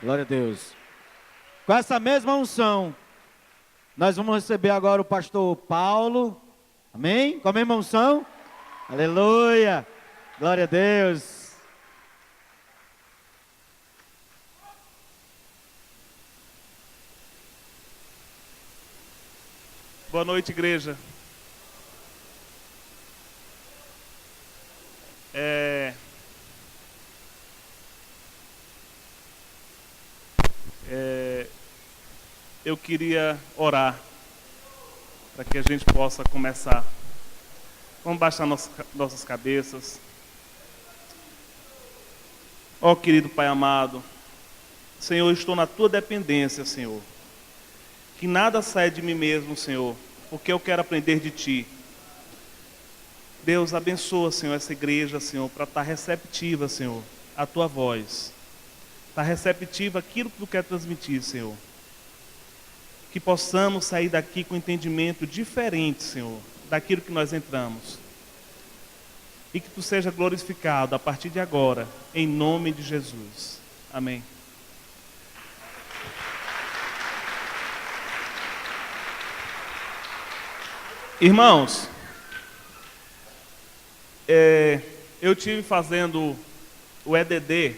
Glória a Deus. Com essa mesma unção, nós vamos receber agora o pastor Paulo. Amém? Com a mesma unção? Aleluia. Glória a Deus. Boa noite, igreja. Eu queria orar para que a gente possa começar. Vamos baixar nossas cabeças. Ó querido Pai amado, Senhor, eu estou na Tua dependência, Senhor. Que nada saia de mim mesmo, Senhor, porque eu quero aprender de Ti. Deus, abençoa, Senhor, essa igreja, Senhor, para estar receptiva, Senhor, à Tua voz. Estar receptiva àquilo que Tu quer transmitir, Senhor. Que possamos sair daqui com entendimento diferente, Senhor, daquilo que nós entramos. E que Tu seja glorificado a partir de agora, em nome de Jesus. Amém. Irmãos, eu tive fazendo o EDD,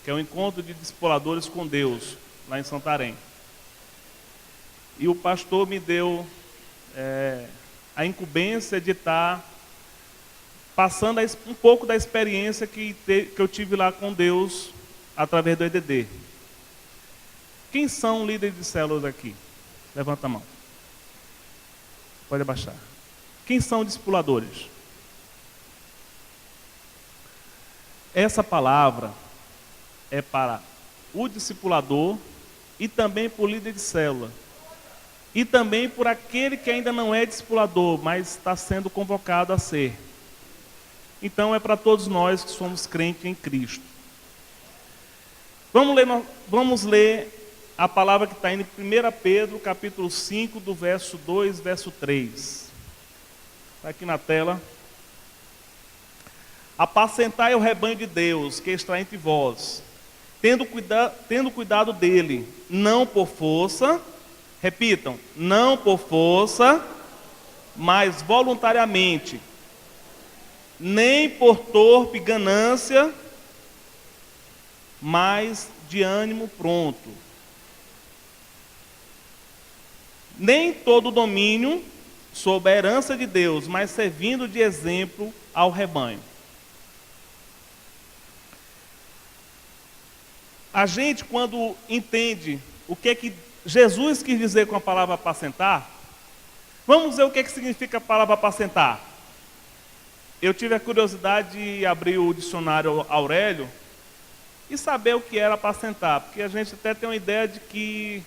que é o Encontro de Discipuladores com Deus, lá em Santarém. E o pastor me deu a incumbência de estar passando um pouco da experiência que eu tive lá com Deus através do EDD. Quem são líderes de células aqui? Levanta a mão. Pode abaixar. Quem são discipuladores? Essa palavra é para o discipulador e também para o líder de célula. E também por aquele que ainda não é discipulador, mas está sendo convocado a ser. Então é para todos nós que somos crentes em Cristo. Vamos ler a palavra que está em 1 Pedro, capítulo 5, do verso 2, verso 3. Está aqui na tela. Apacentai o rebanho de Deus, que está entre vós, tendo cuidado dele, não por força, repitam, não por força, mas voluntariamente, nem por torpe ganância, mas de ânimo pronto. Nem todo domínio sob a herança de Deus, mas servindo de exemplo ao rebanho. A gente, quando entende o que é que Jesus quis dizer com a palavra apacentar, vamos ver o que é que significa a palavra apacentar. Eu tive a curiosidade de abrir o dicionário Aurélio e saber o que era apacentar, porque a gente até tem uma ideia de que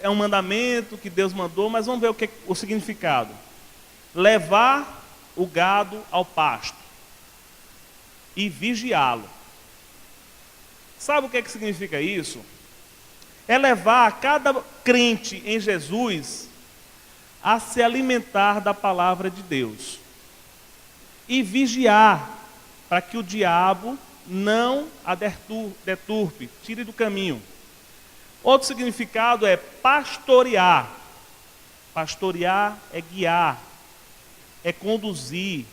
é um mandamento que Deus mandou, mas vamos ver o significado. Levar o gado ao pasto e vigiá-lo. Sabe o que significa isso? É levar cada crente em Jesus a se alimentar da palavra de Deus e vigiar para que o diabo não a deturpe, tire do caminho. Outro significado é pastorear. Pastorear é guiar, é conduzir.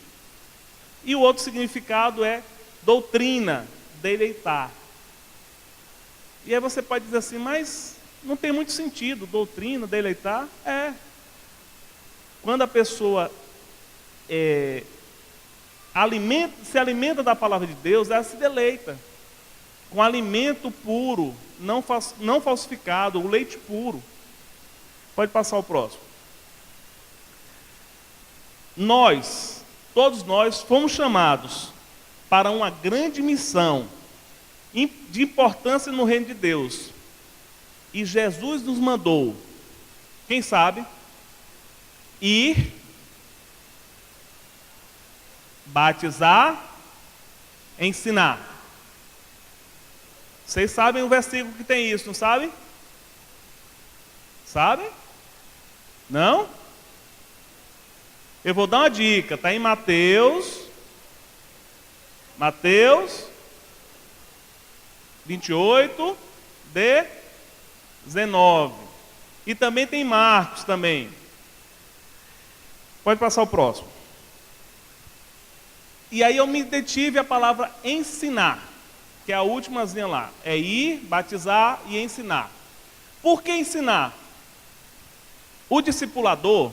E o outro significado é doutrina, deleitar. E aí você pode dizer assim, mas não tem muito sentido, doutrina, deleitar. Quando a pessoa se alimenta da palavra de Deus, ela se deleita. Com alimento puro, não falsificado, o leite puro. Pode passar o próximo. Todos nós fomos chamados para uma grande missão de importância no reino de Deus. E Jesus nos mandou, quem sabe, ir, batizar, ensinar. Vocês sabem o versículo que tem isso, não sabem? Sabem? Não? Eu vou dar uma dica, está em Mateus 28, 19. E também tem Marcos também. Pode passar o próximo. E aí eu me detive a palavra ensinar, que é a últimazinha lá. É ir, batizar e ensinar. Por que ensinar? O discipulador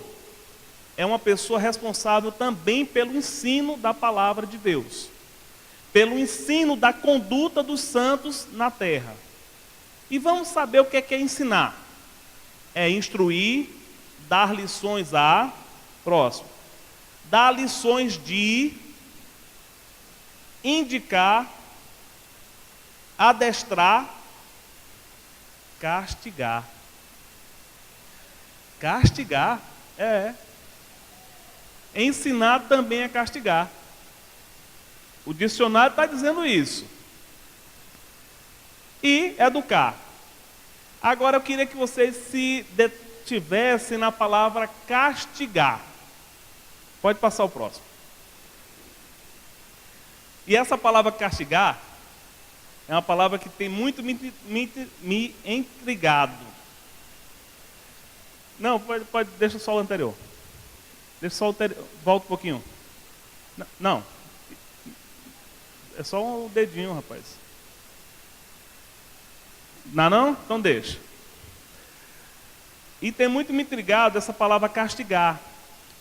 é uma pessoa responsável também pelo ensino da palavra de Deus, pelo ensino da conduta dos santos na terra. E vamos saber o que é ensinar. É instruir, dar lições a, próximo, dar lições de, indicar, adestrar, castigar. Castigar, ensinar também é castigar. O dicionário está dizendo isso. E educar. Agora eu queria que vocês se detivessem na palavra castigar. Pode passar o próximo. E essa palavra castigar é uma palavra que tem muito me intrigado. Não, pode, deixa só o anterior. Deixa só o anterior. Volta um pouquinho. Não. É só um dedinho, rapaz. Não? Então deixa. E tem muito me intrigado essa palavra castigar.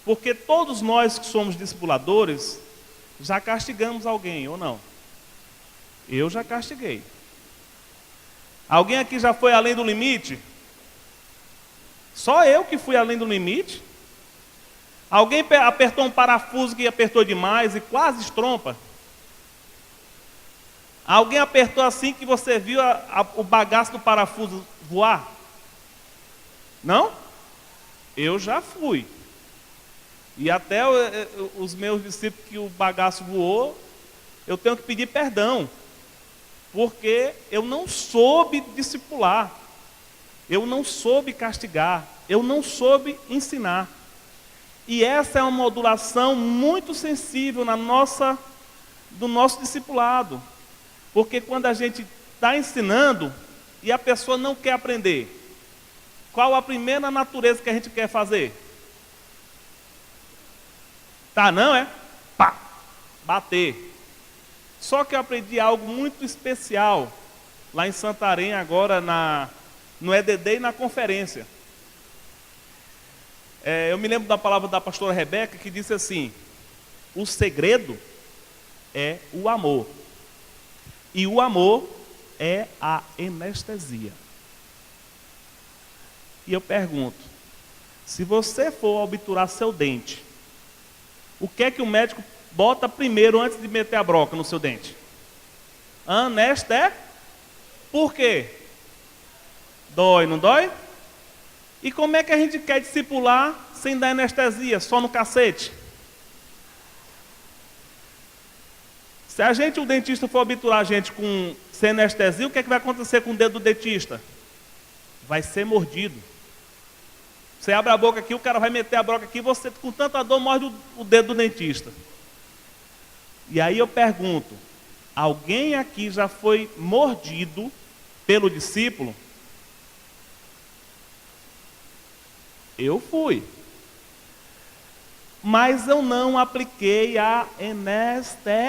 Porque todos nós que somos discipuladores, já castigamos alguém, ou não? Eu já castiguei. Alguém aqui já foi além do limite? Só eu que fui além do limite? Alguém apertou um parafuso que apertou demais e quase estrompa? Alguém apertou assim que você viu o bagaço do parafuso voar? Não? Eu já fui. E até os meus discípulos que o bagaço voou, eu tenho que pedir perdão. Porque eu não soube discipular. Eu não soube castigar, eu não soube ensinar. E essa é uma modulação muito sensível do nosso discipulado. Porque quando a gente está ensinando e a pessoa não quer aprender, qual a primeira natureza que a gente quer fazer? Tá, não é? Pá! Bater. Só que eu aprendi algo muito especial lá em Santarém agora no EDD e na conferência. Eu me lembro da palavra da pastora Rebeca que disse assim: o segredo é o amor. E o amor é a anestesia. E eu pergunto, se você for obturar seu dente, o que é que o médico bota primeiro antes de meter a broca no seu dente? Anestésia. Por quê? Dói, não dói? E como é que a gente quer discipular sem dar anestesia, só no cacete? Se o dentista for obturar a gente sem anestesia, o que é que vai acontecer com o dedo do dentista? Vai ser mordido. Você abre a boca aqui, o cara vai meter a broca aqui, você com tanta dor morde o dedo do dentista. E aí eu pergunto, alguém aqui já foi mordido pelo discípulo? Eu fui. Mas eu não apliquei a anestesia.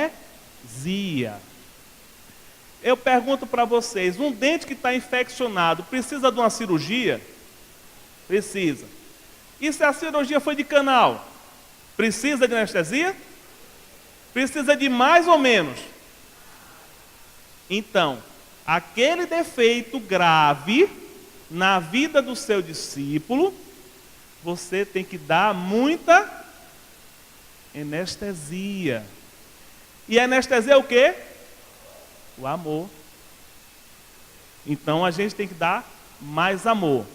Eu pergunto para vocês, um dente que está infeccionado precisa de uma cirurgia? Precisa. E se a cirurgia foi de canal? Precisa de anestesia? Precisa de mais ou menos? Então, aquele defeito grave na vida do seu discípulo, você tem que dar muita anestesia. E a anestesia é o quê? O amor. Então a gente tem que dar mais amor.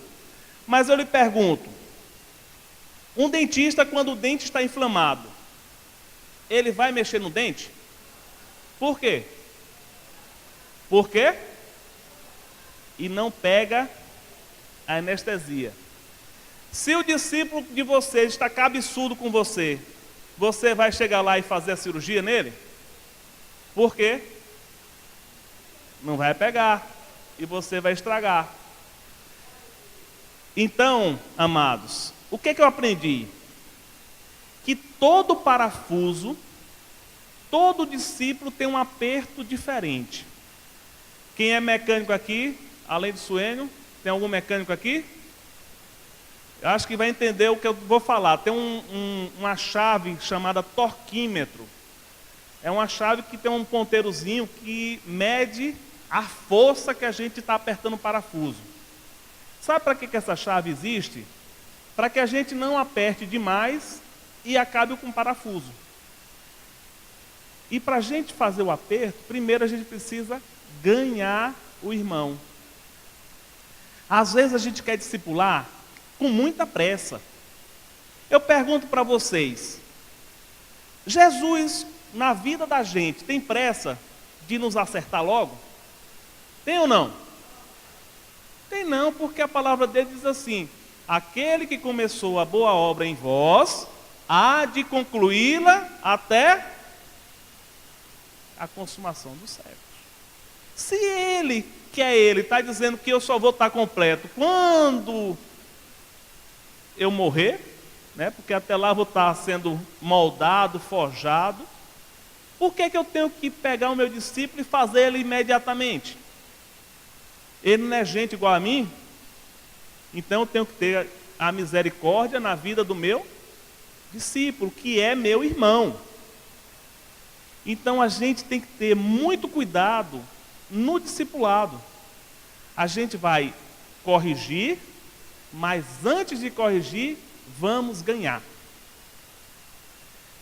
Mas eu lhe pergunto, um dentista, quando o dente está inflamado, ele vai mexer no dente? Por quê? Por quê? E não pega a anestesia. Se o discípulo de vocês está cabeçudo com você, você vai chegar lá e fazer a cirurgia nele? Por quê? Não vai pegar. E você vai estragar. Então, amados, o que eu aprendi? Que todo parafuso, todo discípulo tem um aperto diferente. Quem é mecânico aqui, além do Suênio, tem algum mecânico aqui? Eu acho que vai entender o que eu vou falar. Tem uma chave chamada torquímetro. É uma chave que tem um ponteirozinho que mede a força que a gente está apertando o parafuso. Sabe para que essa chave existe? Para que a gente não aperte demais e acabe com o parafuso. E para a gente fazer o aperto, primeiro a gente precisa ganhar o irmão. Às vezes a gente quer discipular com muita pressa. Eu pergunto para vocês, Jesus, na vida da gente, tem pressa de nos acertar logo? Tem ou não? Tem não, porque a palavra dele diz assim: aquele que começou a boa obra em vós, há de concluí-la até a consumação dos séculos. Se ele, que é ele, está dizendo que eu só vou estar completo quando eu morrer, né? Porque até lá vou estar sendo moldado, forjado, por que eu tenho que pegar o meu discípulo e fazer ele imediatamente? Ele não é gente igual a mim? Então eu tenho que ter a misericórdia na vida do meu discípulo, que é meu irmão. Então a gente tem que ter muito cuidado no discipulado. A gente vai corrigir, mas antes de corrigir, vamos ganhar.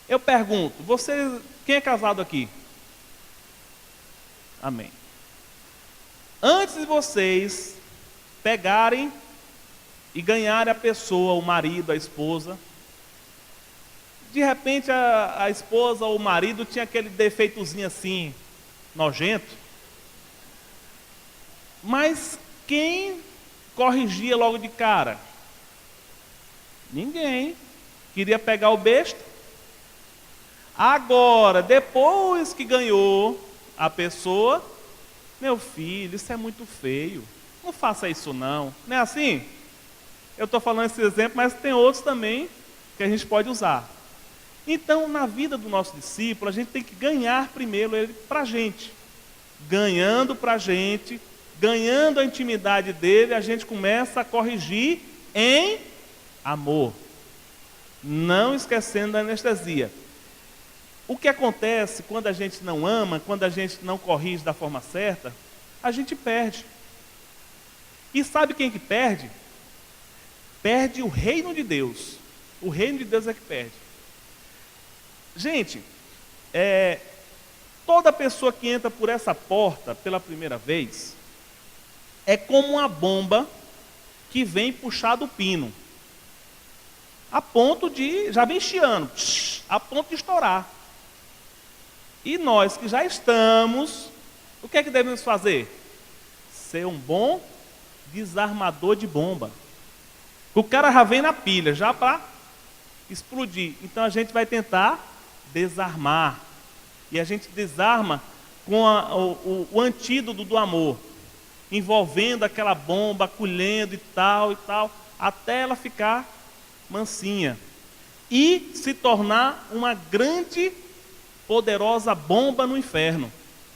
Eu pergunto, quem é casado aqui? Amém. Antes de vocês pegarem e ganharem a pessoa, o marido, a esposa, de repente a esposa ou o marido tinha aquele defeitozinho assim, nojento, mas quem corrigia logo de cara? Ninguém. Queria pegar o besta. Agora, depois que ganhou a pessoa, meu filho, isso é muito feio, não faça isso não. Não é assim? Eu estou falando esse exemplo, mas tem outros também que a gente pode usar. Então, na vida do nosso discípulo, a gente tem que ganhar primeiro ele para a gente. Ganhando para a gente, ganhando a intimidade dele, a gente começa a corrigir em amor. Não esquecendo da anestesia. O que acontece quando a gente não ama, quando a gente não corrige da forma certa, a gente perde. E sabe quem que perde? Perde o reino de Deus. O reino de Deus é que perde. Gente, toda pessoa que entra por essa porta pela primeira vez é como uma bomba que vem puxar do pino, a ponto de, já vem chiando, a ponto de estourar. E nós que já estamos, o que é que devemos fazer? Ser um bom desarmador de bomba. O cara já vem na pilha, já para explodir. Então a gente vai tentar desarmar. E a gente desarma com o antídoto do amor, envolvendo aquela bomba, acolhendo e tal, até ela ficar mansinha. E se tornar uma grande, poderosa bomba no inferno,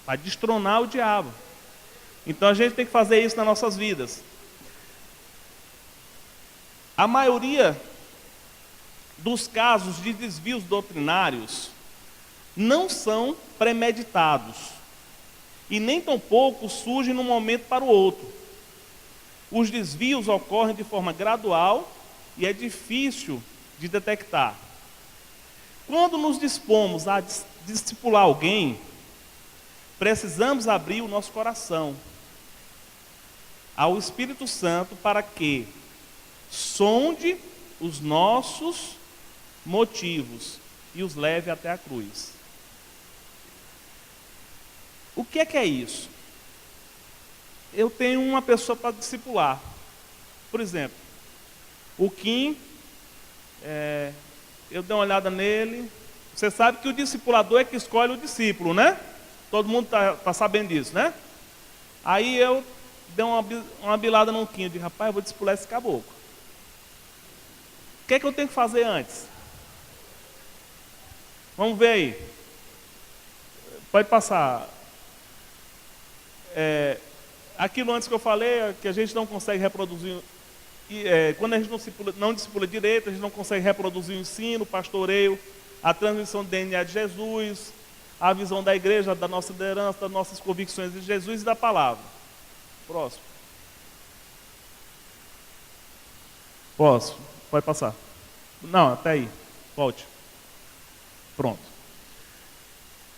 para destronar o diabo. Então a gente tem que fazer isso nas nossas vidas. A maioria dos casos de desvios doutrinários não são premeditados e nem tampouco surgem de um momento para o outro. Os desvios ocorrem de forma gradual e é difícil de detectar. Quando nos dispomos a discipular alguém, precisamos abrir o nosso coração ao Espírito Santo para que sonde os nossos motivos e os leve até a cruz. O que é isso? Eu tenho uma pessoa para discipular. Por exemplo, o Kim, eu dei uma olhada nele. Você sabe que o discipulador é que escolhe o discípulo, né? Todo mundo está sabendo disso, né? Aí eu dei uma bilada num quinho, de rapaz, eu vou discipular esse caboclo. O que é que eu tenho que fazer antes? Vamos ver aí. Pode passar. Aquilo antes que eu falei, que a gente não consegue reproduzir. Quando a gente não discipula direito, a gente não consegue reproduzir o ensino, o pastoreio, a transmissão do DNA de Jesus, a visão da igreja, da nossa liderança, das nossas convicções de Jesus e da palavra. Próximo. Posso? Pode passar. Não, até aí. Volte. Pronto.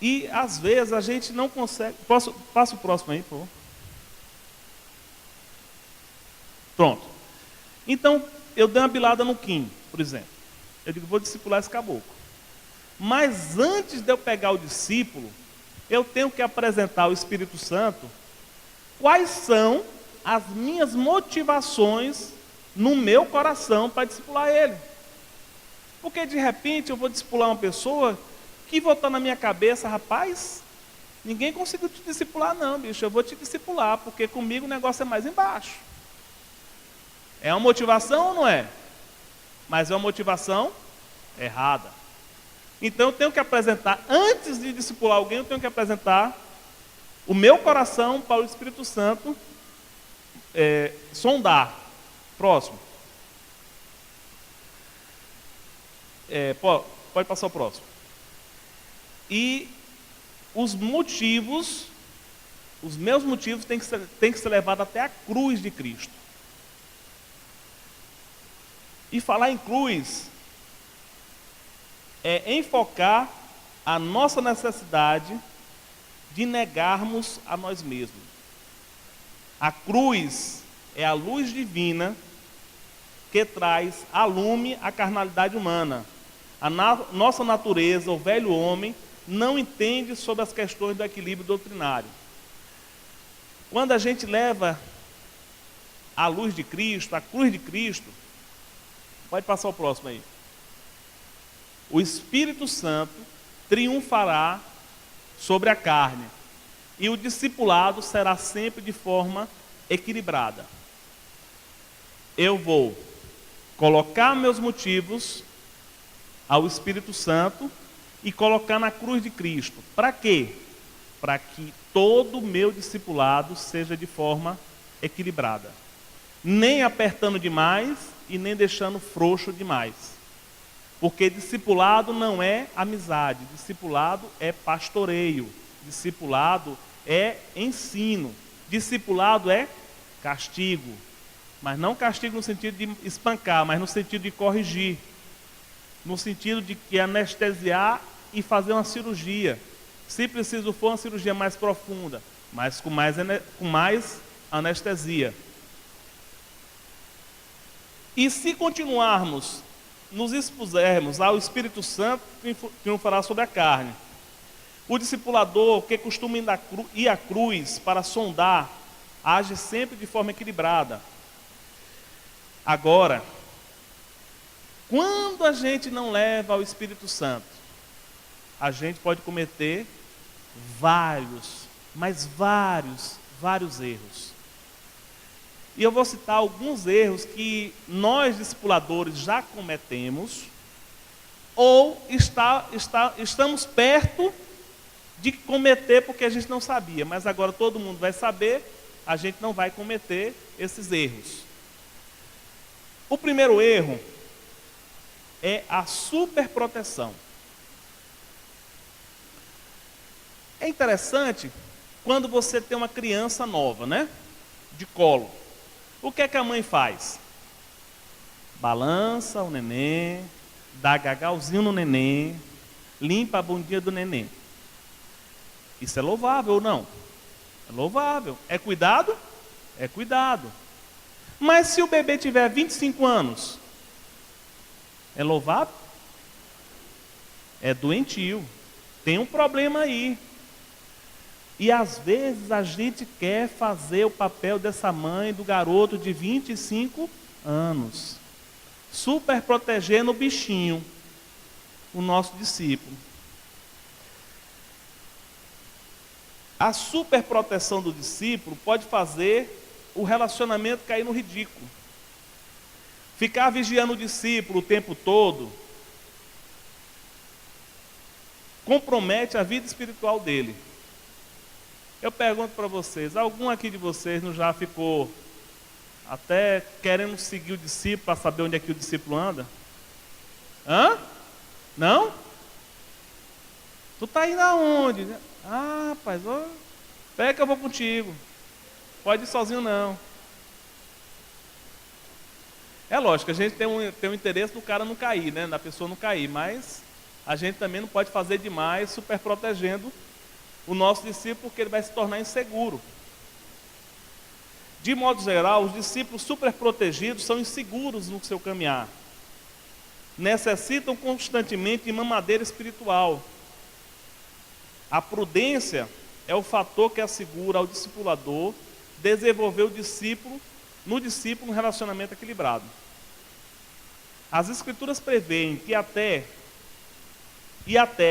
E às vezes a gente não consegue. Passa o próximo aí, por favor. Pronto. Então, eu dei uma bilada no Kim, por exemplo. Eu digo, vou discipular esse caboclo. Mas antes de eu pegar o discípulo, eu tenho que apresentar ao Espírito Santo quais são as minhas motivações no meu coração para discipular ele. Porque de repente eu vou discipular uma pessoa que botou na minha cabeça, rapaz, ninguém conseguiu te discipular não, bicho, eu vou te discipular, porque comigo o negócio é mais embaixo. É uma motivação ou não é? Mas é uma motivação errada. Então eu tenho que apresentar, antes de discipular alguém, eu tenho que apresentar o meu coração para o Espírito Santo sondar. Próximo. Pode passar o próximo. E os meus motivos têm que ser levados até a cruz de Cristo. E falar em cruz é enfocar a nossa necessidade de negarmos a nós mesmos. A cruz é a luz divina que traz a lume a carnalidade humana. A nossa natureza, o velho homem, não entende sobre as questões do equilíbrio doutrinário. Quando a gente leva a luz de Cristo, a cruz de Cristo, pode passar o próximo aí. O Espírito Santo triunfará sobre a carne e o discipulado será sempre de forma equilibrada. Eu vou colocar meus motivos ao Espírito Santo e colocar na cruz de Cristo. Para quê? Para que todo o meu discipulado seja de forma equilibrada. Nem apertando demais e nem deixando frouxo demais. Porque discipulado não é amizade, discipulado é pastoreio, discipulado é ensino, discipulado é castigo. Mas não castigo no sentido de espancar, mas no sentido de corrigir. No sentido de que anestesiar e fazer uma cirurgia. Se preciso for uma cirurgia mais profunda, mas com mais anestesia. E se continuarmos, nos expusermos ao Espírito Santo, triunfará sobre a carne. O discipulador que costuma ir à cruz para sondar, age sempre de forma equilibrada. Agora, quando a gente não leva ao Espírito Santo, a gente pode cometer vários erros. E eu vou citar alguns erros que nós, discipuladores, já cometemos, ou estamos perto de cometer porque a gente não sabia, mas agora todo mundo vai saber, a gente não vai cometer esses erros. O primeiro erro é a superproteção. É interessante quando você tem uma criança nova, né? De colo. O que é que a mãe faz? Balança o neném, dá gagalzinho no neném, limpa a bundinha do neném. Isso é louvável ou não? É louvável. É cuidado? É cuidado. Mas se o bebê tiver 25 anos, é louvável? É doentio. Tem um problema aí. E às vezes a gente quer fazer o papel dessa mãe do garoto de 25 anos. Super protegendo o bichinho, o nosso discípulo. A superproteção do discípulo pode fazer o relacionamento cair no ridículo. Ficar vigiando o discípulo o tempo todo compromete a vida espiritual dele. Eu pergunto para vocês, algum aqui de vocês não já ficou até querendo seguir o discípulo para saber onde é que o discípulo anda? Hã? Não? Tu está indo aonde? Ah, rapaz, pega que eu vou contigo. Pode ir sozinho não. É lógico, a gente tem um interesse do cara não cair, né? Da pessoa não cair, mas a gente também não pode fazer demais super protegendo o nosso discípulo, porque ele vai se tornar inseguro. De modo geral, os discípulos super protegidos são inseguros no seu caminhar. Necessitam constantemente de mamadeira espiritual. A prudência é o fator que assegura ao discipulador desenvolver no discípulo um relacionamento equilibrado. As Escrituras prevêem que até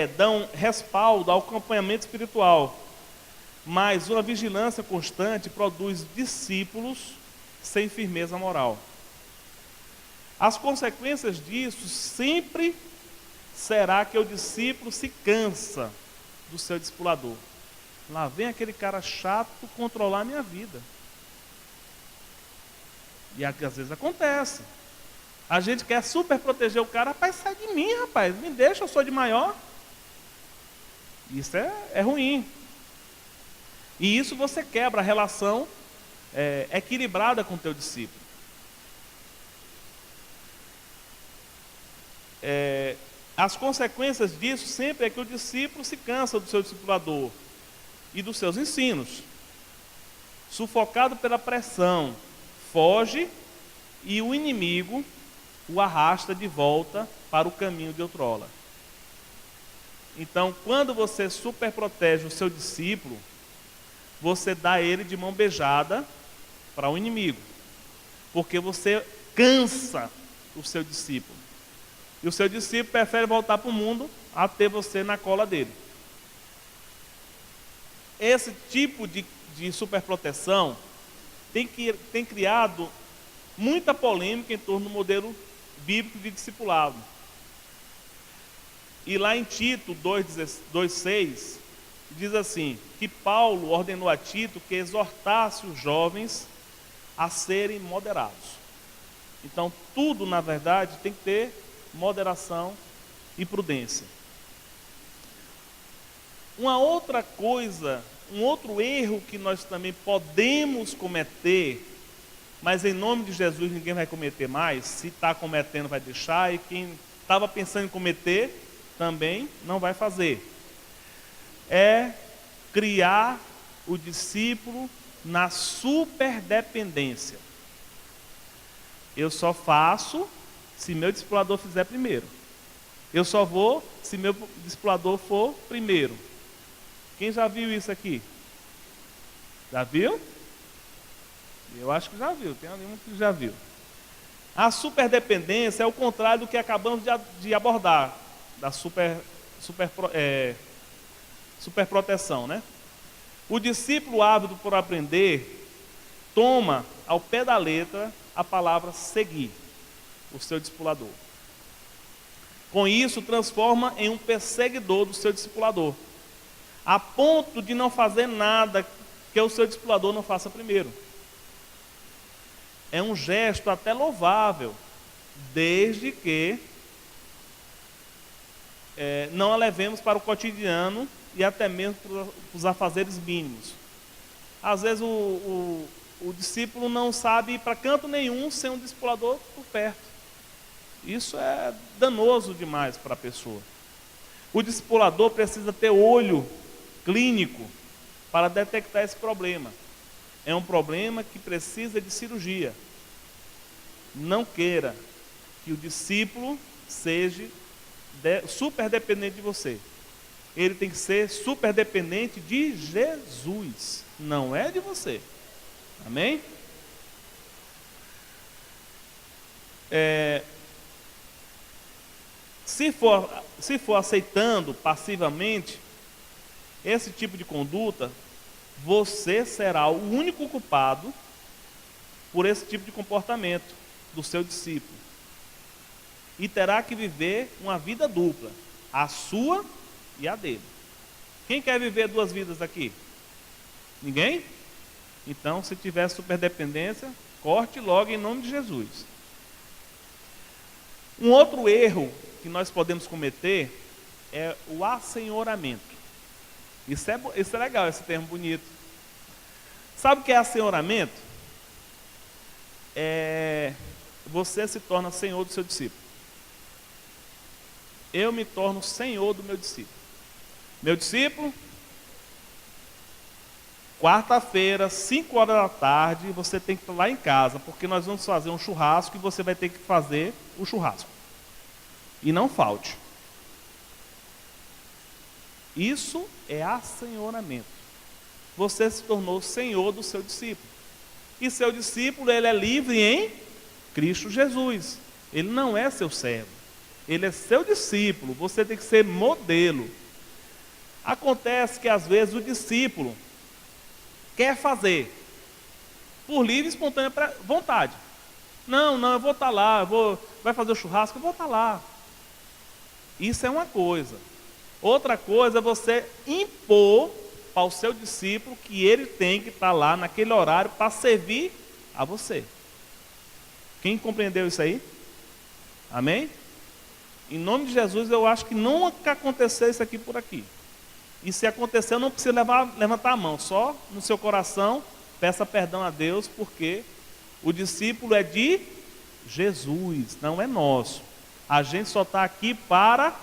dão respaldo ao acompanhamento espiritual, mas uma vigilância constante produz discípulos sem firmeza moral. As consequências disso sempre será que o discípulo se cansa do seu discipulador. Lá vem aquele cara chato controlar a minha vida. E às vezes acontece. A gente quer super proteger o cara, rapaz, sai de mim, rapaz, me deixa, eu sou de maior. Isso é ruim. E isso você quebra a relação equilibrada com o teu discípulo. As consequências disso sempre é que o discípulo se cansa do seu discipulador e dos seus ensinos. Sufocado pela pressão, foge e o inimigo o arrasta de volta para o caminho de outrora. Então, quando você superprotege o seu discípulo, você dá ele de mão beijada para o inimigo, porque você cansa o seu discípulo. E o seu discípulo prefere voltar para o mundo a ter você na cola dele. Esse tipo de superproteção tem criado muita polêmica em torno do modelo bíblico de discipulado. E lá em Tito 2,6 diz assim, que Paulo ordenou a Tito que exortasse os jovens a serem moderados. Então tudo, na verdade, tem que ter moderação e prudência. Uma outra coisa, um outro erro que nós também podemos cometer, mas em nome de Jesus ninguém vai cometer mais, se está cometendo vai deixar, e quem estava pensando em cometer também não vai fazer. É criar o discípulo na superdependência. Eu só faço se meu discipulador fizer primeiro. Eu só vou se meu discipulador for primeiro. Quem já viu isso aqui? Já viu? Eu acho que já viu, tem alguém que já viu. A superdependência é o contrário do que acabamos de abordar, da superproteção, né? O discípulo ávido por aprender toma ao pé da letra a palavra seguir o seu discipulador. Com isso, transforma em um perseguidor do seu discipulador, a ponto de não fazer nada que o seu discipulador não faça primeiro. É um gesto até louvável, desde que não a levemos para o cotidiano e até mesmo para os afazeres mínimos. Às vezes o discípulo não sabe ir para canto nenhum sem um discipulador por perto. Isso é danoso demais para a pessoa. O discipulador precisa ter olho clínico para detectar esse problema. É um problema que precisa de cirurgia. Não queira que o discípulo seja super dependente de você. Ele tem que ser super dependente de Jesus, não é de você. Amém? Se for aceitando passivamente esse tipo de conduta, você será o único culpado por esse tipo de comportamento do seu discípulo. E terá que viver uma vida dupla, a sua e a dele. Quem quer viver duas vidas aqui? Ninguém? Então, se tiver superdependência, corte logo em nome de Jesus. Um outro erro que nós podemos cometer é o assenhoramento. Isso é legal, esse termo bonito. Sabe o que é assenhoramento? Você se torna senhor do seu discípulo. Eu me torno senhor do meu discípulo. Meu discípulo, quarta-feira, 5 horas da tarde, você tem que estar lá em casa, porque nós vamos fazer um churrasco e você vai ter que fazer o churrasco. E não falte. Isso é assenhoramento. Você se tornou senhor do seu discípulo. E seu discípulo, ele é livre em Cristo Jesus. Ele não é seu servo. Ele é seu discípulo. Você tem que ser modelo. Acontece que às vezes o discípulo quer fazer por livre e espontânea vontade. Não, eu vou estar lá, vai fazer o churrasco, eu vou estar lá. Isso é uma coisa. Outra coisa é você impor para o seu discípulo que ele tem que estar lá naquele horário para servir a você. Quem compreendeu isso aí? Amém? Em nome de Jesus, eu acho que nunca aconteceu isso aqui por aqui. E se acontecer, não precisa levantar a mão, só no seu coração, peça perdão a Deus, porque o discípulo é de Jesus, não é nosso. A gente só está aqui para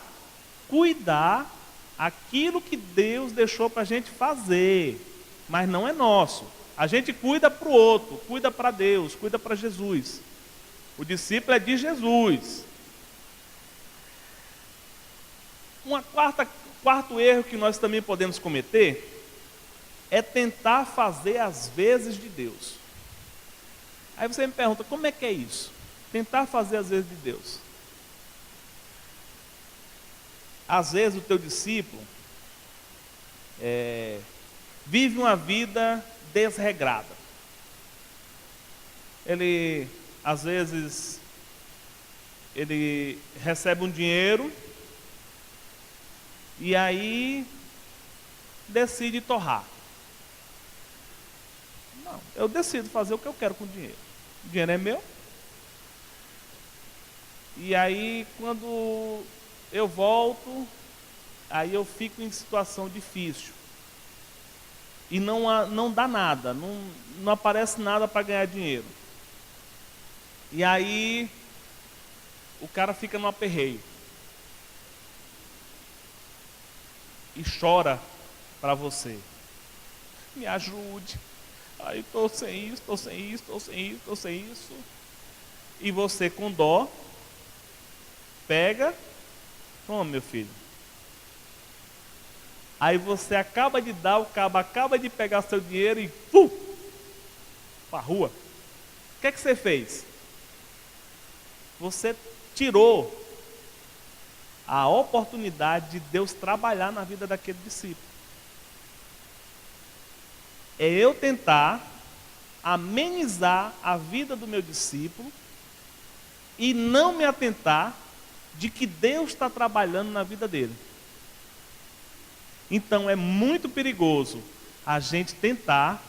cuidar aquilo que Deus deixou para a gente fazer, mas não é nosso. A gente cuida para o outro, cuida para Deus, cuida para Jesus. O discípulo é de Jesus. Quarto erro que nós também podemos cometer é tentar fazer as vezes de Deus. Aí você me pergunta, como é que é isso? Tentar fazer as vezes de Deus. Às vezes o teu discípulo vive uma vida desregrada. Ele, às vezes, ele recebe um dinheiro e aí decide torrar. Não, eu decido fazer o que eu quero com o dinheiro. O dinheiro é meu. E aí, quando eu volto, aí eu fico em situação difícil. E não dá nada, não aparece nada para ganhar dinheiro. E aí, o cara fica no aperreio. E chora para você. Me ajude. Aí estou sem isso, estou sem isso, estou sem isso, estou sem isso. E você com dó, pega, toma meu filho. Aí você acaba de dar, o cabo acaba de pegar seu dinheiro e pum, para a rua. O que é que você fez? Você tirou a oportunidade de Deus trabalhar na vida daquele discípulo. É eu tentar amenizar a vida do meu discípulo e não me atentar de que Deus está trabalhando na vida dele. Então é muito perigoso a gente tentar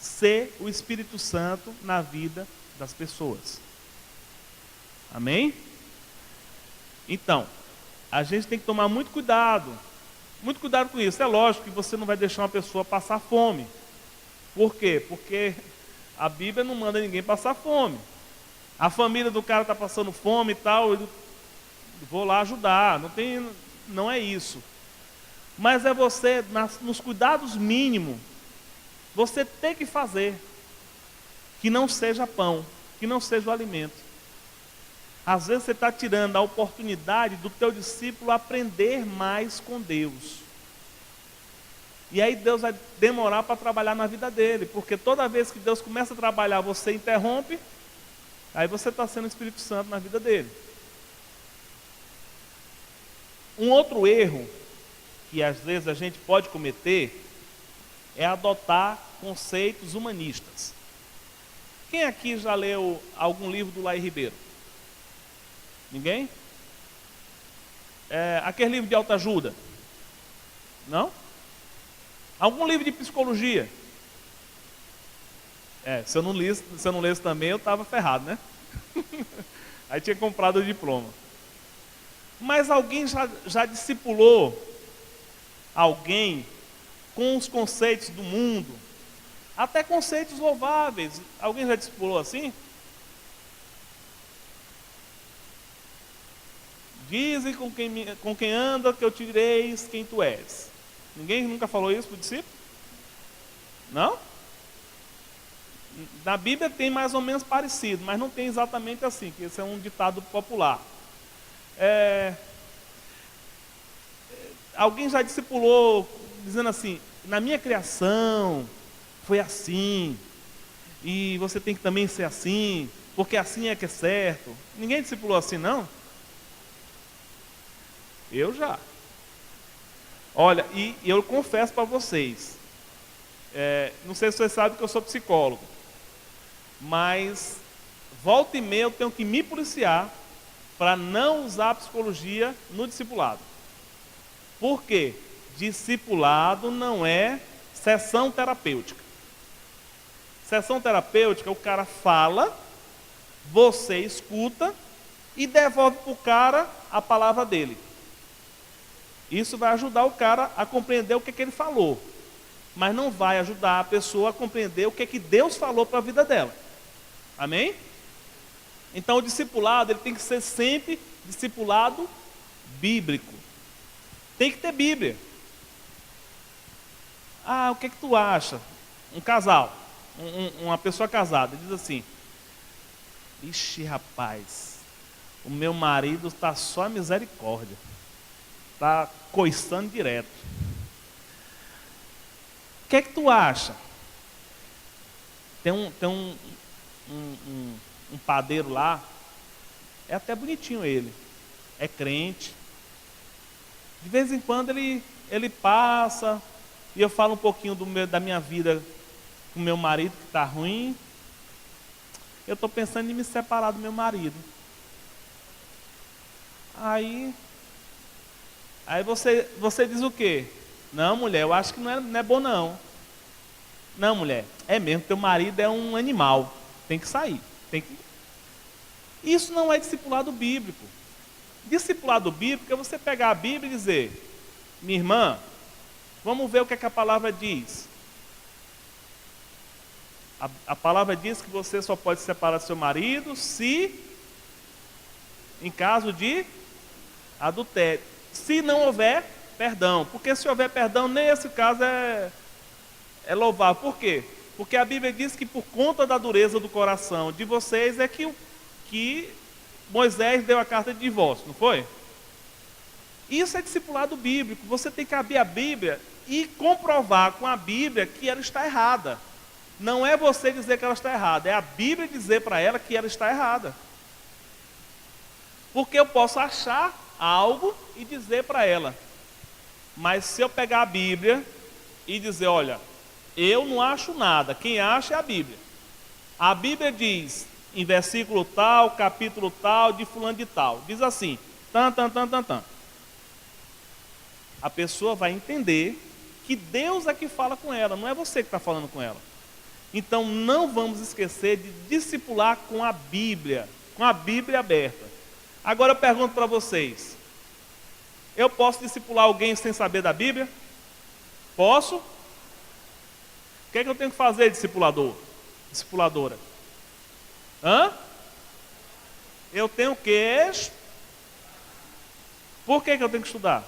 ser o Espírito Santo na vida das pessoas. Amém? Então, a gente tem que tomar muito cuidado com isso. É lógico que você não vai deixar uma pessoa passar fome. Por quê? Porque a Bíblia não manda ninguém passar fome. A família do cara está passando fome e tal, eu vou lá ajudar. Não é isso. Mas é você, nos cuidados mínimos, você tem que fazer que não seja pão, que não seja o alimento. Às vezes você está tirando a oportunidade do teu discípulo aprender mais com Deus. E aí Deus vai demorar para trabalhar na vida dele, porque toda vez que Deus começa a trabalhar, você interrompe, aí você está sendo o Espírito Santo na vida dele. Um outro erro que às vezes a gente pode cometer é adotar conceitos humanistas. Quem aqui já leu algum livro do Laí Ribeiro? Ninguém? Aquele livro de autoajuda? Não? Algum livro de psicologia? Se eu não lesse também, eu estava ferrado, né? Aí tinha comprado o diploma. Mas alguém já discipulou alguém com os conceitos do mundo, até conceitos louváveis? Alguém já discipulou assim? Dizem com quem anda que eu te direis quem tu és. Ninguém nunca falou isso para o discípulo? Não? Na Bíblia tem mais ou menos parecido, mas não tem exatamente assim, que esse é um ditado popular. Alguém já discipulou dizendo assim: na minha criação foi assim, e você tem que também ser assim, porque assim é que é certo. Ninguém discipulou assim, não? Eu já. Olha, e eu confesso para vocês, não sei se vocês sabem que eu sou psicólogo, mas volta e meia eu tenho que me policiar para não usar a psicologia no discipulado. Por quê? Discipulado não é sessão terapêutica. Sessão terapêutica, o cara fala, você escuta e devolve para o cara a palavra dele. Isso vai ajudar o cara a compreender o que ele falou, mas não vai ajudar a pessoa a compreender o que Deus falou para a vida dela. Amém? Então o discipulado, ele tem que ser sempre discipulado bíblico. Tem que ter Bíblia. O que tu acha? Um casal, uma pessoa casada, diz assim: ixi, rapaz, o meu marido está só a misericórdia, está coiçando direto. O que tu acha? Tem um padeiro lá, é até bonitinho ele, é crente. De vez em quando ele passa, e eu falo um pouquinho da minha vida com meu marido, que está ruim. Eu estou pensando em me separar do meu marido. Aí você diz o quê? Não, mulher, eu acho que não é bom não. Não, mulher, é mesmo, teu marido é um animal, tem que sair. Isso não é discipulado bíblico. Discipulado bíblico é você pegar a Bíblia e dizer: minha irmã, vamos ver o que a palavra diz. A palavra diz que você só pode se separar do seu marido se em caso de adultério. Se não houver perdão. Porque se houver perdão, nesse caso é louvável. Por quê? Porque a Bíblia diz que por conta da dureza do coração de vocês é que Moisés deu a carta de divórcio, não foi? Isso é discipulado bíblico. Você tem que abrir a Bíblia e comprovar com a Bíblia que ela está errada. Não é você dizer que ela está errada, é a Bíblia dizer para ela que ela está errada. Porque eu posso achar algo e dizer para ela, mas se eu pegar a Bíblia e dizer: olha, eu não acho nada, quem acha é a Bíblia. A Bíblia diz, em versículo tal, capítulo tal, de fulano de tal, diz assim, tan. A pessoa vai entender que Deus é que fala com ela, não é você que está falando com ela. Então não vamos esquecer de discipular com a Bíblia aberta. Agora eu pergunto para vocês: eu posso discipular alguém sem saber da Bíblia? Posso? O que é que eu tenho que fazer, discipulador? Discipuladora? Eu tenho que... Por que eu tenho que estudar?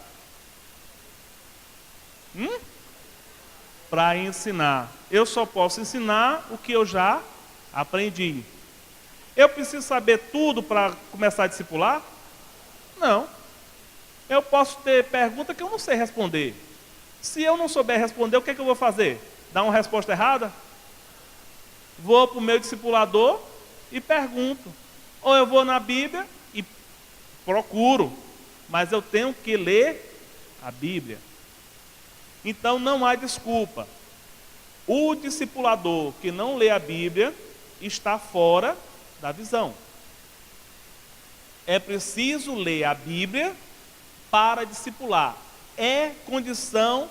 Para ensinar. Eu só posso ensinar o que eu já aprendi. Eu preciso saber tudo para começar a discipular? Não. Eu posso ter pergunta que eu não sei responder. Se eu não souber responder, o que é que eu vou fazer? Dar uma resposta errada? Vou para o meu discipulador e pergunto. Ou eu vou na Bíblia e procuro. Mas eu tenho que ler a Bíblia. Então não há desculpa. O discipulador que não lê a Bíblia está fora da visão. É preciso ler a Bíblia para discipular. É condição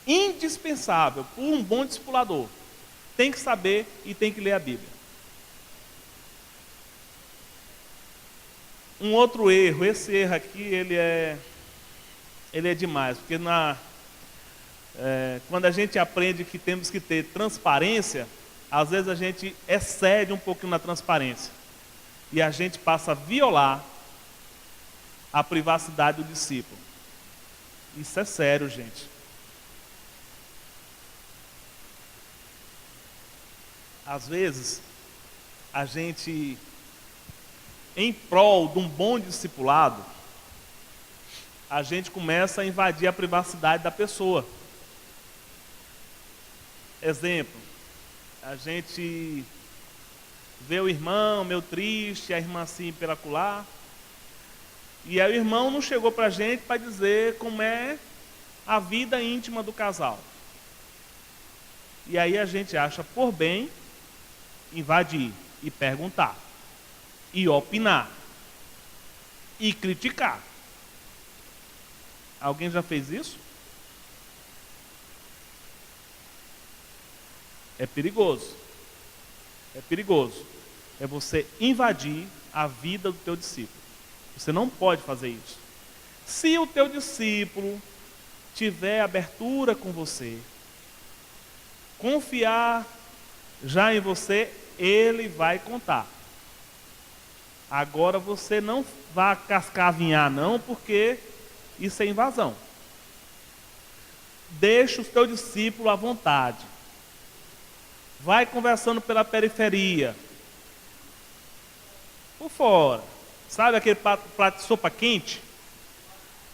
indispensável para um bom discipulador. Tem que saber e tem que ler a Bíblia. Um outro erro, esse erro aqui, ele é demais, porque quando a gente aprende que temos que ter transparência, às vezes a gente excede um pouquinho na transparência. E a gente passa a violar a privacidade do discípulo. Isso é sério, gente. Às vezes, a gente, em prol de um bom discipulado, a gente começa a invadir a privacidade da pessoa. Exemplo, a gente vê o irmão meio triste, a irmã assim peracular, e aí o irmão não chegou para a gente para dizer como é a vida íntima do casal. E aí a gente acha por bem invadir e perguntar, e opinar, e criticar. Alguém já fez isso? É perigoso. É perigoso. É você invadir a vida do teu discípulo. Você não pode fazer isso. Se o teu discípulo tiver abertura com você, confiar já em você, ele vai contar. Agora você não vá cascavinhar não, porque isso é invasão. Deixa o teu discípulo à vontade. Vai conversando pela periferia. Por fora. Sabe aquele prato de sopa quente?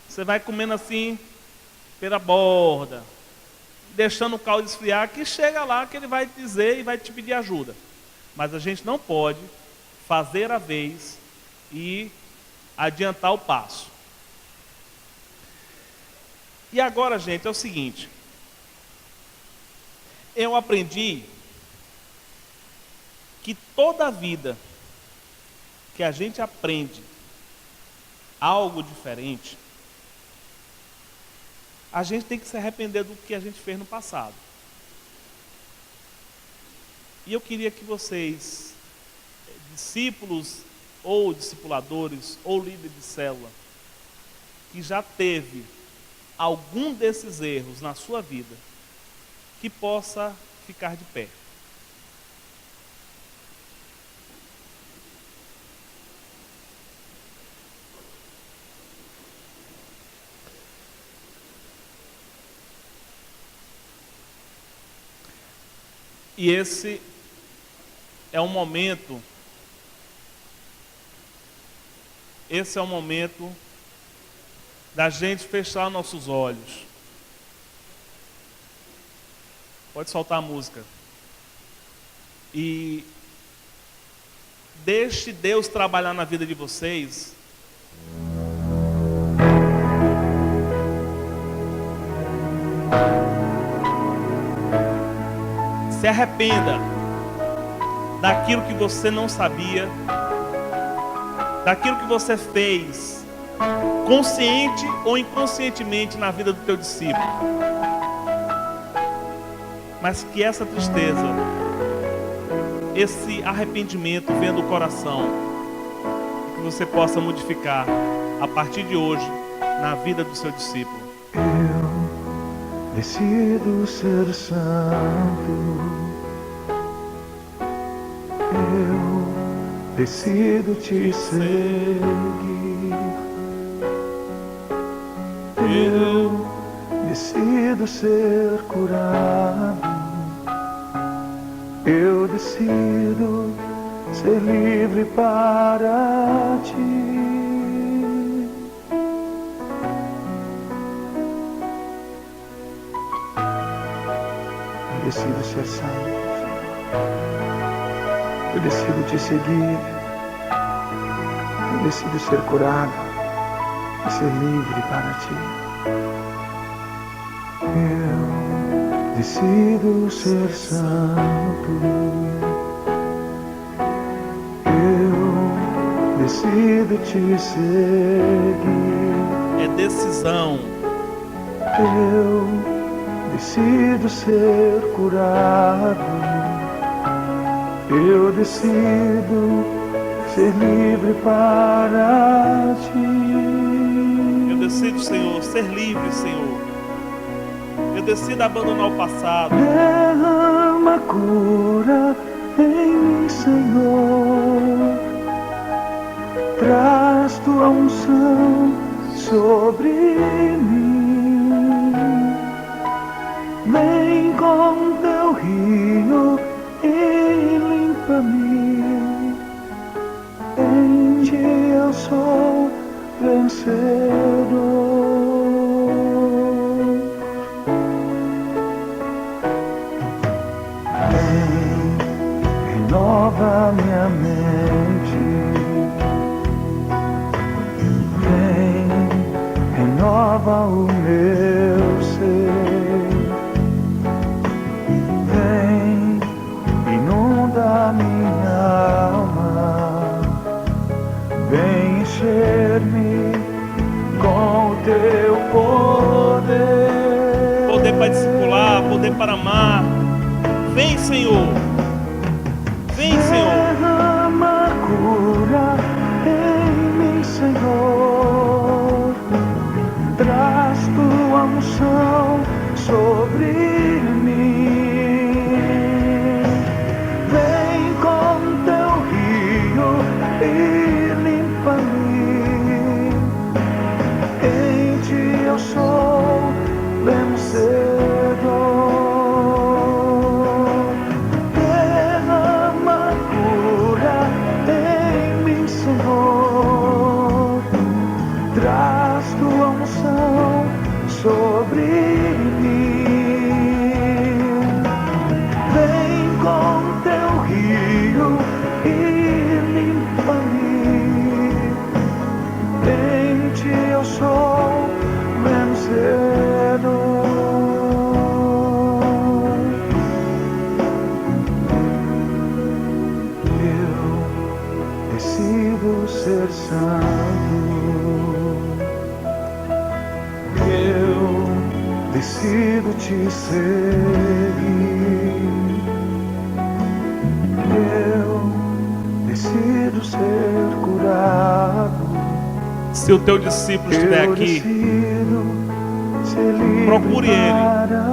Você vai comendo assim, pela borda, deixando o caldo esfriar, que chega lá que ele vai dizer e vai te pedir ajuda. Mas a gente não pode fazer a vez e adiantar o passo. E agora, gente, é o seguinte. Eu aprendi que toda a vida que a gente aprende algo diferente, a gente tem que se arrepender do que a gente fez no passado. E eu queria que vocês, discípulos ou discipuladores ou líderes de célula, que já teve algum desses erros na sua vida, que possa ficar de pé. E esse é um momento, da gente fechar nossos olhos. Pode soltar a música. E deixe Deus trabalhar na vida de vocês. Se arrependa daquilo que você não sabia, daquilo que você fez, consciente ou inconscientemente na vida do teu discípulo. Mas que essa tristeza, esse arrependimento venha do coração, que você possa modificar a partir de hoje na vida do seu discípulo. Eu decido ser santo. Eu decido te seguir. Eu decido ser curado. Eu decido ser livre para ti. Eu decido ser santo. Eu decido te seguir. Eu decido ser curado e ser livre para ti. Eu decido ser santo. Eu decido te seguir. É decisão. Eu decido ser curado. Eu decido ser livre para ti. Eu decido, Senhor, ser livre, Senhor. Eu decido abandonar o passado. Derrama cura em mim, Senhor. Traz tua unção sobre mim. Vem com teu rio e limpa-me. Em ti eu sou vencedor. Renova minha mente. Vem, renova o meu ser. Vem, inunda minha alma. Vem encher-me com o teu poder. Poder para discipular, poder para amar. Vem, Senhor. Vem, Senhor. Derrama cura em mim, Senhor. Traz tua unção sobre mim. Vem com teu rio e limpa-me. Em ti eu sou vencedor. Traz tua unção sobre mim. Vem com teu rio e limpa-me. Em ti eu sou vencedor. Eu decido ser santo. Eu decido te seguir. Eu decido ser curado. Se o teu discípulo estiver Eu aqui, decido ser livre procure ele. para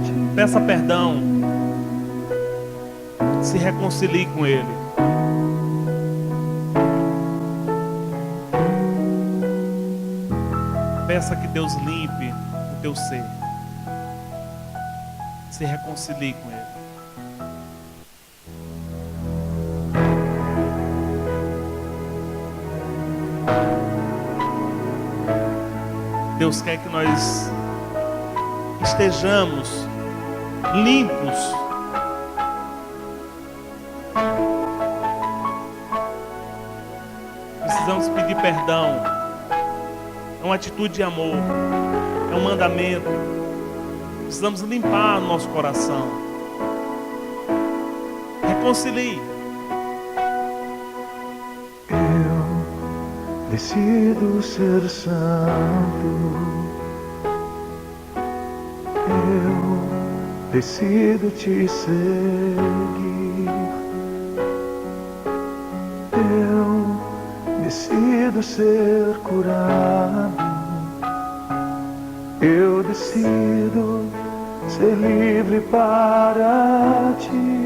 ti. Peça perdão. Se reconcilie com ele. Peça que Deus limpe o teu ser. Se reconcilie com ele. Deus quer que nós estejamos limpos. Precisamos pedir perdão. É uma atitude de amor. É um mandamento. Precisamos limpar o nosso coração. Reconcilie. Eu decido ser santo. Eu decido te seguir. Eu decido ser curado. Eu decido ser livre para ti.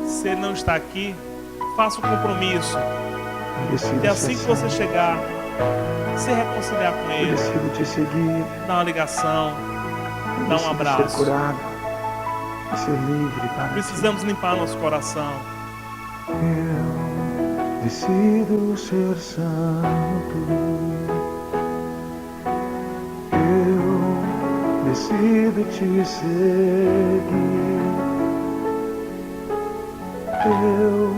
Se ele não está aqui, faça o compromisso. Decido E assim ser que você santo. chegar, se reconciliar com Eu ele. decido te seguir. Dá uma ligação. Eu Dá um decido abraço. ser curado e ser livre para ti. Precisamos limpar nosso coração. Eu decido ser santo. Eu decido te seguir. Eu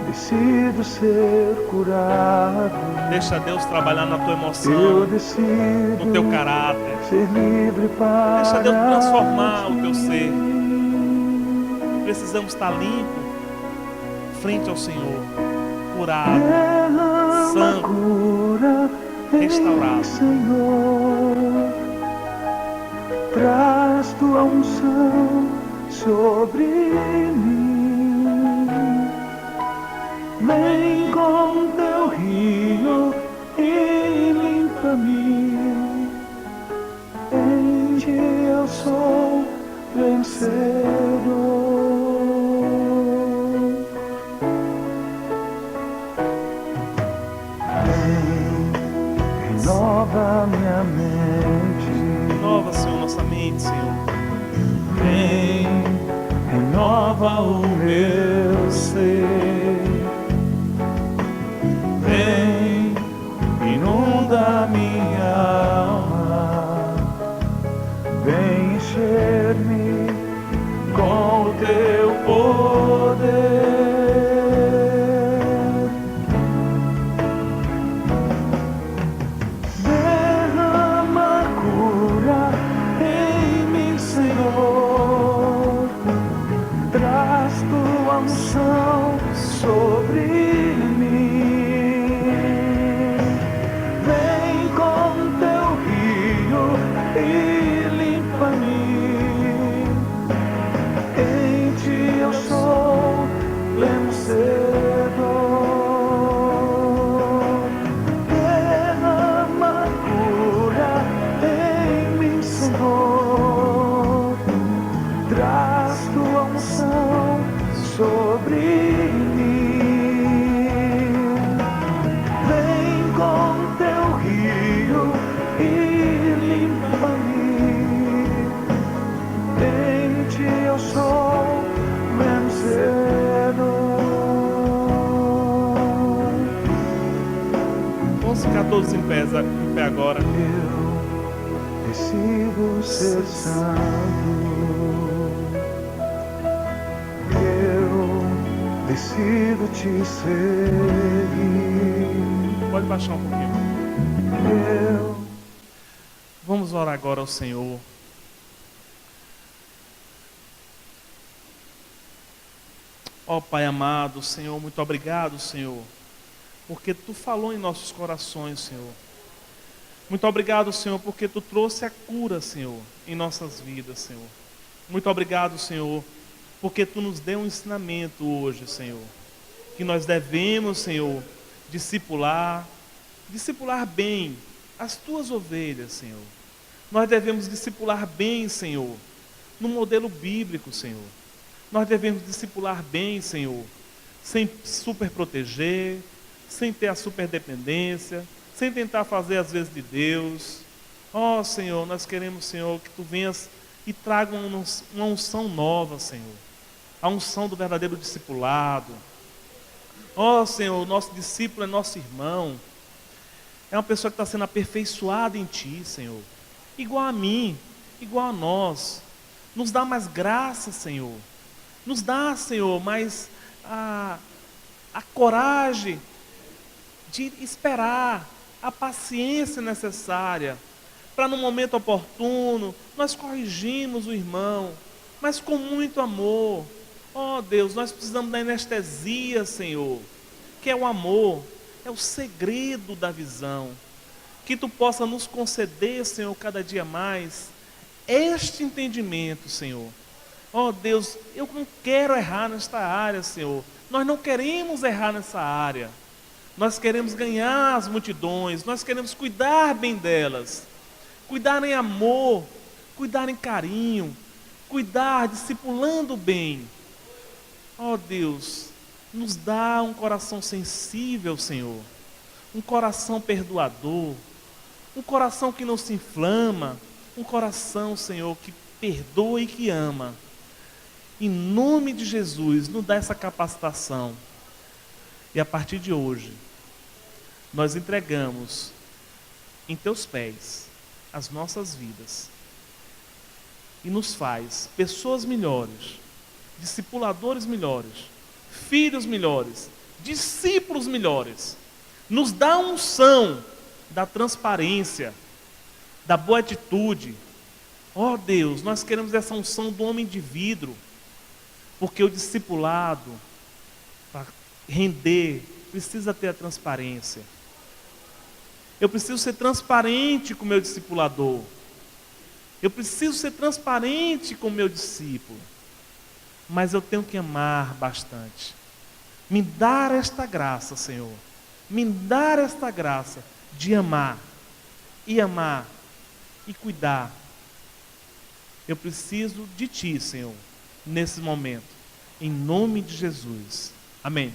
decido ser curado. Deixa Deus trabalhar na tua Eu emoção, decido no teu caráter. ser livre para Deixa Deus transformar o teu ti. ser. Precisamos estar limpo frente ao Senhor, curado, Derrama santo, cura em restaurado. mim, Senhor. Traz tua unção sobre mim. Vem com teu rio e limpa-me. Em ti eu sou vencedor. Renova minha mente. Renova, Senhor, nossa mente, Senhor. Vem, renova o meu ser. Vem, inunda minha alma. Vem encher-me com o teu poder. Derrama cura em mim, Senhor. Traz tua unção sobre mim. Vem com teu rio e limpa-me. Em ti eu sou vencedor. Derrama cura em mim, Senhor. Traz tua unção sobre mim. Vem com teu rio e limpa-me. Em ti eu sou vencedor. Vamos ficar todos em pé agora. Eu decido ser santo. Eu decido te seguir. Pode baixar um pouquinho. Eu Vamos orar agora ao Senhor. Ó Pai amado, Senhor, muito obrigado, Senhor, porque Tu falou em nossos corações, Senhor. Muito obrigado, Senhor, porque Tu trouxe a cura, Senhor, em nossas vidas, Senhor. Muito obrigado, Senhor, porque Tu nos deu um ensinamento hoje, Senhor, que nós devemos, Senhor, discipular bem as Tuas ovelhas, Senhor. Nós devemos discipular bem, Senhor, no modelo bíblico, Senhor. Nós devemos discipular bem, Senhor, sem super proteger, sem ter a superdependência, sem tentar fazer as vezes de Deus. Ó Senhor, nós queremos, Senhor, que Tu venhas e traga uma unção nova, Senhor. A unção do verdadeiro discipulado. Ó Senhor, nosso discípulo é nosso irmão. É uma pessoa que está sendo aperfeiçoada em Ti, Senhor. Igual a mim, igual a nós. Nos dá mais graça, Senhor. Nos dá, Senhor, mais a coragem de esperar, a paciência necessária, para no momento oportuno, nós corrigimos o irmão, mas com muito amor. Ó Deus, nós precisamos da anestesia, Senhor, que é o amor, é o segredo da visão. Que Tu possa nos conceder, Senhor, cada dia mais, este entendimento, Senhor. Ó Deus, eu não quero errar nesta área, Senhor. Nós não queremos errar nessa área. Nós queremos ganhar as multidões, nós queremos cuidar bem delas. Cuidar em amor, cuidar em carinho, cuidar discipulando bem. Ó Deus, nos dá um coração sensível, Senhor. Um coração perdoador. Um coração que não se inflama. Um coração, Senhor, que perdoa e que ama. Em nome de Jesus, nos dá essa capacitação. E a partir de hoje, nós entregamos em Teus pés as nossas vidas. E nos faz pessoas melhores, discipuladores melhores, filhos melhores, discípulos melhores. Nos dá a unção da transparência, da boa atitude. Ó Deus, nós queremos essa unção do homem de vidro, porque o discipulado, para render, precisa ter a transparência. Eu preciso ser transparente com o meu discipulador. Eu preciso ser transparente com o meu discípulo. Mas eu tenho que amar bastante. Me dar esta graça, Senhor. Me dar esta graça de amar e cuidar. Eu preciso de Ti, Senhor, nesse momento. Em nome de Jesus. Amém.